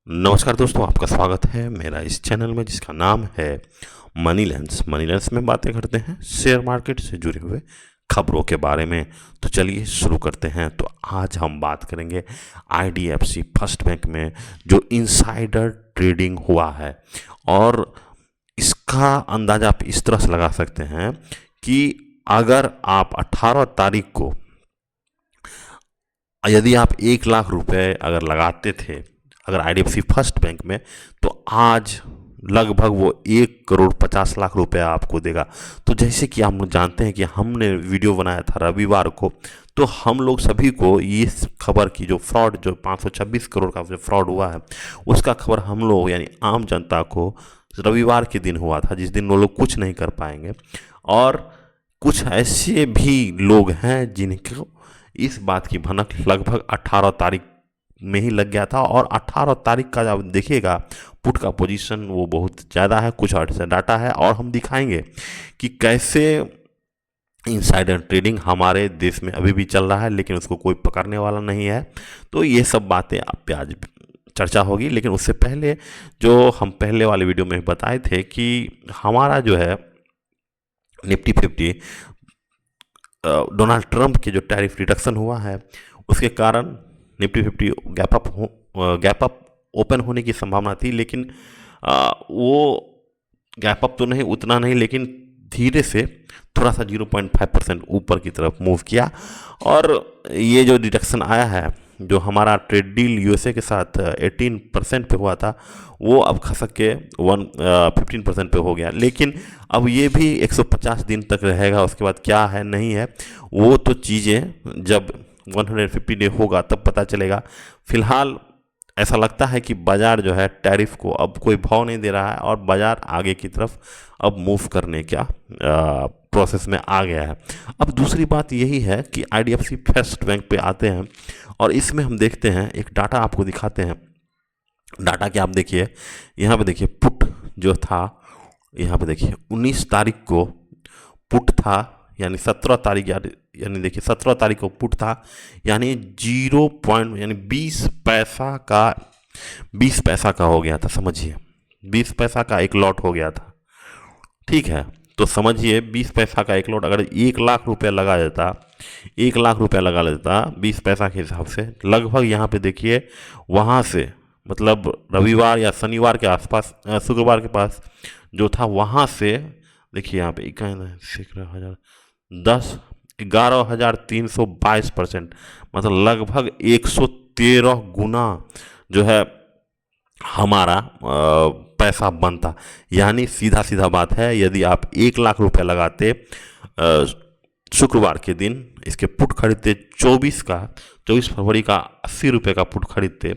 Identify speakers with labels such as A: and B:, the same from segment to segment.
A: नमस्कार दोस्तों, आपका स्वागत है मेरा इस चैनल में जिसका नाम है मनी लेंस। मनी लेंस में बातें करते हैं शेयर मार्केट से जुड़े हुए खबरों के बारे में। तो चलिए शुरू करते हैं। तो आज हम बात करेंगे आईडीएफसी फर्स्ट बैंक में जो इनसाइडर ट्रेडिंग हुआ है, और इसका अंदाज़ा आप इस तरह से लगा सकते हैं कि अगर आप 18 तारीख को यदि आप 1 लाख रुपए अगर लगाते थे अगर आईडीएफसी फर्स्ट बैंक में, तो आज लगभग वो 1 करोड़ 50 लाख रुपए आपको देगा। तो जैसे कि हम लोग जानते हैं कि हमने वीडियो बनाया था रविवार को, तो हम लोग सभी को इस खबर की जो फ्रॉड, जो 526 करोड़ का जो फ्रॉड हुआ है, उसका खबर हम लोग यानी आम जनता को रविवार के दिन हुआ था, जिस दिन वो लोग कुछ नहीं कर पाएंगे। और कुछ ऐसे भी लोग हैं जिनको इस बात की भनक लगभग 18 तारीख में ही लग गया था, और 18 तारीख का जब देखिएगा पुट का पोजीशन वो बहुत ज़्यादा है, कुछ ऐसा डाटा है, और हम दिखाएंगे कि कैसे इनसाइडर ट्रेडिंग हमारे देश में अभी भी चल रहा है, लेकिन उसको कोई पकड़ने वाला नहीं है। तो ये सब बातें आप पे आज चर्चा होगी। लेकिन उससे पहले जो हम पहले वाले वीडियो में बताए थे कि हमारा जो है निफ्टी 50 डोनाल्ड ट्रंप के जो टैरिफ रिडक्शन हुआ है उसके कारण निफ्टी 50 गैप अप ओपन होने की संभावना थी, लेकिन वो गैप अप तो नहीं, उतना नहीं, लेकिन धीरे से थोड़ा सा 0.5% ऊपर की तरफ मूव किया। और ये जो डिडक्शन आया है, जो हमारा ट्रेड डील यूएसए के साथ 18% पे हुआ था, वो अब खसक के 15% पे हो गया। लेकिन अब ये भी 150 दिन तक रहेगा, उसके बाद क्या है नहीं है वो तो चीज़ें जब 150 डे होगा तब पता चलेगा। फिलहाल ऐसा लगता है कि बाज़ार जो है टैरिफ को अब कोई भाव नहीं दे रहा है, और बाज़ार आगे की तरफ अब मूव करने का प्रोसेस में आ गया है। अब दूसरी बात यही है कि आईडीएफसी फर्स्ट बैंक पे आते हैं, और इसमें हम देखते हैं एक डाटा आपको दिखाते हैं। डाटा क्या आप देखिए, यहाँ पे देखिए पुट जो था, यहाँ पे देखिए 19 तारीख को पुट था, यानी 17 तारीख यानी देखिए 17 तारीख को पुट था, यानी 0 पॉइंट यानी 20 पैसा का हो गया था। समझिए 20 पैसा का एक लॉट हो गया था, ठीक है। तो समझिए 20 पैसा का एक लॉट अगर 1 लाख रुपया लगा देता, 1 लाख रुपया लगा लेता 20 पैसा के हिसाब से, लगभग यहाँ पे देखिए वहाँ से मतलब रविवार या शनिवार के आसपास, शुक्रवार के पास जो था, वहाँ से देखिए यहाँ पे 11,000 11,322%, मतलब लगभग 113 गुना जो है हमारा पैसा बनता। यानी सीधा सीधा बात है, यदि आप 1 लाख रुपया लगाते शुक्रवार के दिन, इसके पुट खरीदते 24 फरवरी का 80 रुपये का पुट खरीदते,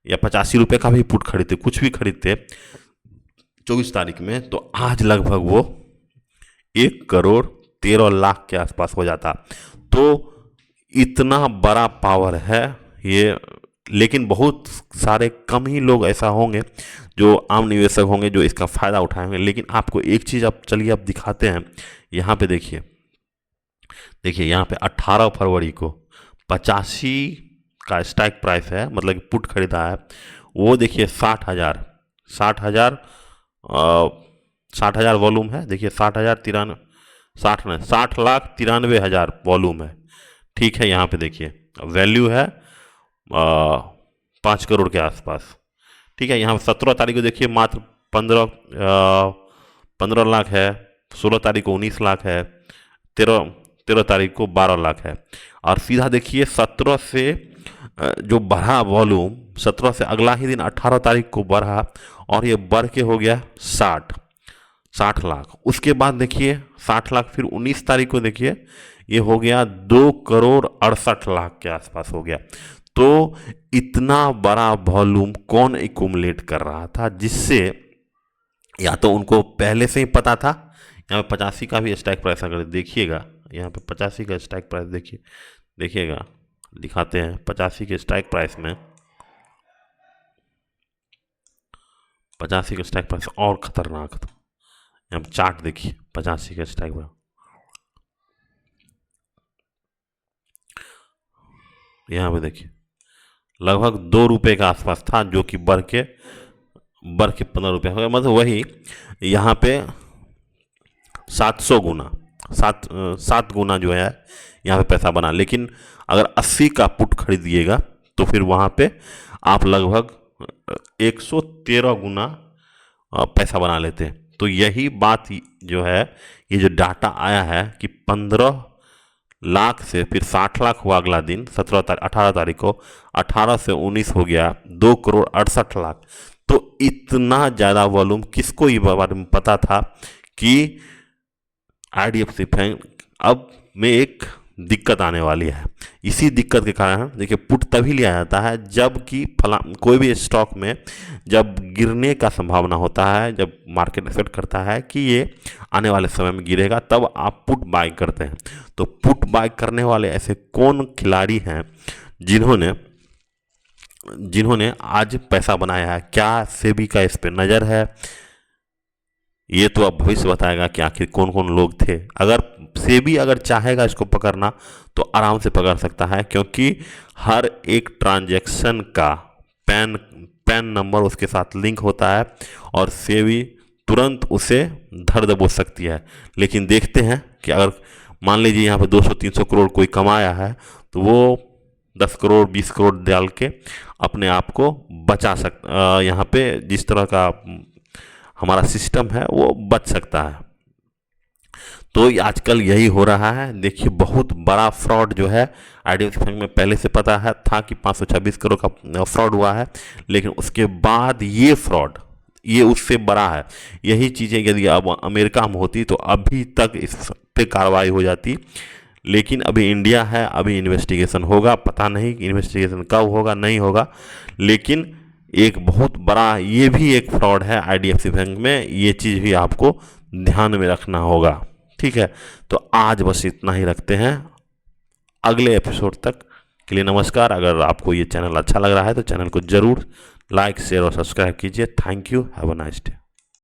A: या 85 रुपये का भी पुट खरीदते, कुछ भी खरीदते 24 तारीख में, तो आज लगभग वो 1 करोड़ 13 लाख के आसपास हो जाता। तो इतना बड़ा पावर है ये। लेकिन बहुत सारे कम ही लोग ऐसा होंगे जो आम निवेशक होंगे जो इसका फ़ायदा उठाएंगे। लेकिन आपको एक चीज़ अब चलिए अब दिखाते हैं। यहाँ पे देखिए यहाँ पे 18 फरवरी को 85 का स्ट्राइक प्राइस है, मतलब पुट खरीदा है, वो देखिए 60,000 वॉल्यूम है। देखिए 60,93,60 लाख 93,000 वॉल्यूम है, ठीक है। यहाँ पे देखिए वैल्यू है 5 करोड़ के आसपास, ठीक है। यहाँ 17 तारीख को देखिए मात्र 15 लाख है, 16 तारीख को 19 लाख है, 13 तारीख को 12 लाख है। और सीधा देखिए 17 से जो बढ़ा वॉल्यूम, 17 से अगला ही दिन 18 तारीख को बढ़ा, और ये बढ़ के हो गया 60 लाख। उसके बाद देखिए 60 लाख, फिर 19 तारीख को देखिए ये हो गया 2 करोड़ 68 लाख के आसपास हो गया। तो इतना बड़ा वॉल्यूम कौन एक्यूमुलेट कर रहा था, जिससे या तो उनको पहले से ही पता था। यहाँ पे 85 का भी स्ट्राइक प्राइस अगर देखिएगा, यहाँ पे 85 का स्ट्राइक प्राइस देखिएगा, दिखाते हैं 85 के स्ट्राइक प्राइस में, 85 का स्ट्राइक प्राइस और खतरनाक था। यहाँ चार्ट देखिए 85 का स्ट्राइक प्राइस, यहाँ पे देखिए लगभग 2 रुपये के आसपास था, जो कि बढ़ के 15 रुपये हो गया। मतलब वही यहाँ पे 700 गुना, 7 गुना जो है यहाँ पे पैसा बना। लेकिन अगर 80 का पुट खरीदिएगा तो फिर वहाँ पे आप लगभग 113 गुना पैसा बना लेते हैं। तो यही बात जो है, ये जो डाटा आया है कि 15 लाख से फिर 60 लाख हुआ अगला दिन 18 तारीख को, 18 से 19 हो गया 2,68,00,000। तो इतना ज़्यादा वॉल्यूम किसको ये बारे में पता था कि IDFC बैंक अब में एक दिक्कत आने वाली है। इसी दिक्कत के कारण देखिए पुट तभी लिया जाता है जब कि कोई भी स्टॉक में जब गिरने का संभावना होता है, जब मार्केट एक्सपेक्ट करता है कि ये आने वाले समय में गिरेगा, तब आप पुट बाय करते हैं। तो पुट बाय करने वाले ऐसे कौन खिलाड़ी हैं जिन्होंने आज पैसा बनाया है? क्या सेबी का इस पर नज़र है? ये तो अब भविष्य बताएगा कि आखिर कौन कौन लोग थे। अगर सेबी अगर चाहेगा इसको पकड़ना तो आराम से पकड़ सकता है, क्योंकि हर एक ट्रांजैक्शन का पैन नंबर उसके साथ लिंक होता है और सेबी तुरंत उसे धर दबोच सकती है। लेकिन देखते हैं कि अगर मान लीजिए यहाँ पे 200-300 करोड़ कोई कमाया है तो वो 10 करोड़ 20 करोड़ डाल के अपने आप को बचा यहाँ पे जिस तरह का हमारा सिस्टम है वो बच सकता है। तो आजकल यही हो रहा है। देखिए बहुत बड़ा फ्रॉड जो है IDFC बैंक में पहले से पता है था कि 526 करोड़ का फ्रॉड हुआ है, लेकिन उसके बाद ये फ्रॉड ये उससे बड़ा है। यही चीज़ें यदि अब अमेरिका में होती तो अभी तक इस पे कार्रवाई हो जाती, लेकिन अभी इंडिया है, अभी इन्वेस्टिगेशन होगा। पता नहीं इन्वेस्टिगेशन कब होगा, नहीं होगा, लेकिन एक बहुत बड़ा ये भी एक फ्रॉड है IDFC बैंक में। ये चीज़ भी आपको ध्यान में रखना होगा। ठीक है, तो आज बस इतना ही रखते हैं। अगले एपिसोड तक के लिए नमस्कार। अगर आपको ये चैनल अच्छा लग रहा है तो चैनल को ज़रूर लाइक शेयर और सब्सक्राइब कीजिए। Thank you, have a nice day.